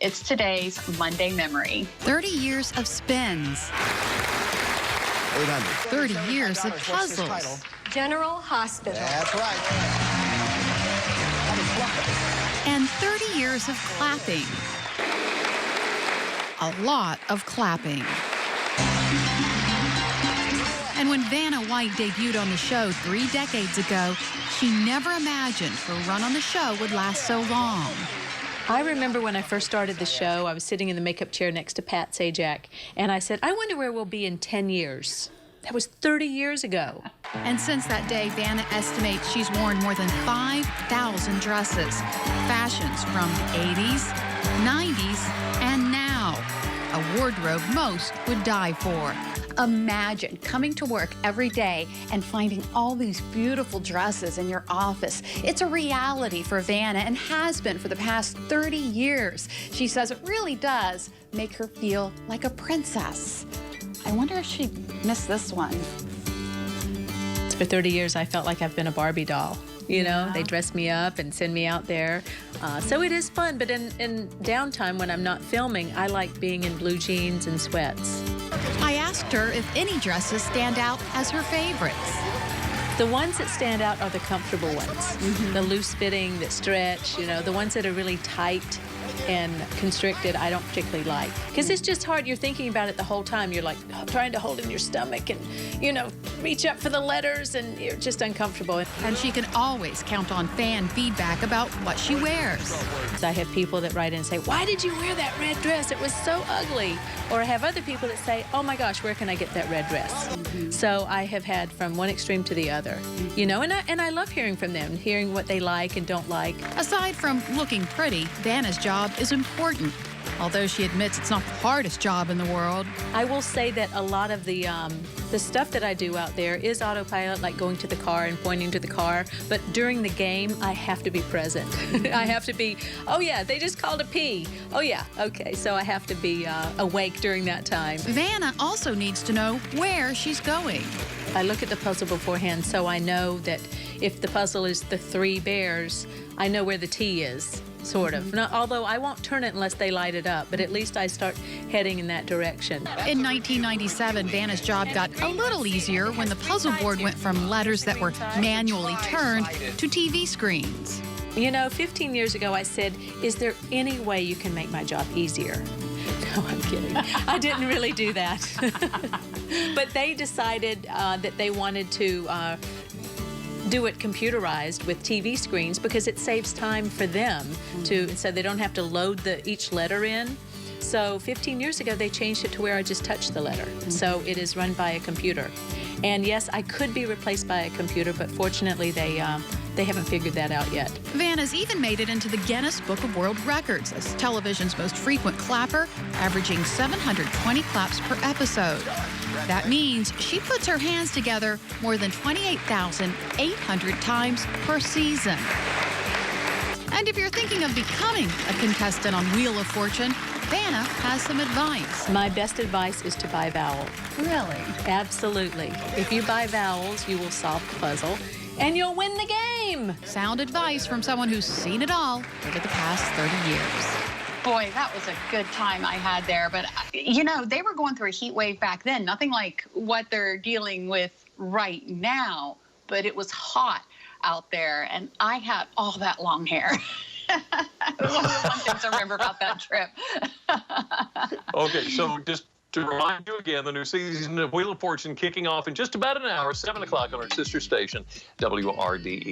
It's today's Monday Memory. 30 years of spins. 800. 30 years of puzzles. General Hospital. That's right. And 30 years of clapping. A lot of clapping. And when Vanna White debuted on the show 3 decades ago, she never imagined her run on the show would last so long. I remember when I first started the show, I was sitting in the makeup chair next to Pat Sajak, and I said, I wonder where we'll be in 10 years. That was 30 years ago. And since that day, Vanna estimates she's worn more than 5,000 dresses. Fashions from the 80s, 90s, and now. A wardrobe most would die for. Imagine coming to work every day and finding all these beautiful dresses in your office. It's a reality for Vanna and has been for the past 30 years. She says it really does make her feel like a princess. I wonder if she missed this one. For 30 years, I felt like I've been a Barbie doll. You know, they dress me up and send me out there. So it is fun, but in downtime when I'm not filming, I like being in blue jeans and sweats. I asked her if any dresses stand out as her favorites. The ones that stand out are the comfortable ones. The loose fitting, that stretch, you know, the ones that are really tight and constricted, I don't particularly like. Because it's just hard. You're thinking about it the whole time. You're like trying to hold in your stomach and, you know, reach up for the letters, and you're just uncomfortable. And she can always count on fan feedback about what she wears. I have people that write in and say, why did you wear that red dress? It was so ugly. Or I have other people that say, oh my gosh, where can I get that red dress? So I have had from one extreme to the other, you know, and I love hearing from them, hearing what they like and don't like. Aside from looking pretty, Vanna's job is important, although she admits it's not the hardest job in the world. I will say that a lot of the stuff that I do out there is autopilot, like going to the car and pointing to the car. But during the game, I have to be present. I have to be, oh yeah, they just called a P. Oh yeah, okay. So I have to be awake during that time. Vanna also needs to know where she's going. I look at the puzzle beforehand, so I know that if the puzzle is the 3 bears, I know where the T is. Sort of. Not, although I won't turn it unless they light it up, but at least I start heading in that direction. In 1997, Vanna's job got a little easier when the puzzle board went from letters that were manually turned to TV screens. You know, 15 years ago I said, is there any way you can make my job easier? No, I'm kidding. I didn't really do that. But they decided that they wanted to do it computerized with TV screens because it saves time for them so they don't have to load each letter in. So 15 years ago, they changed it to where I just touch the letter. So it is run by a computer. And yes, I could be replaced by a computer, but fortunately they haven't figured that out yet. Vanna's even made it into the Guinness Book of World Records as television's most frequent clapper, averaging 720 claps per episode. That means she puts her hands together more than 28,800 times per season. And if you're thinking of becoming a contestant on Wheel of Fortune, Vanna has some advice. My best advice is to buy vowels. Really? Absolutely. If you buy vowels, you will solve the puzzle and you'll win the game. Sound advice from someone who's seen it all over the past 30 years. Boy, that was a good time I had there. But, you know, they were going through a heat wave back then. Nothing like what they're dealing with right now. But it was hot out there, and I had all that long hair. It was one of the fun things I remember about that trip. Okay, so just to remind you again, the new season of Wheel of Fortune kicking off in just about an hour, 7 o'clock on our sister station, WRDE.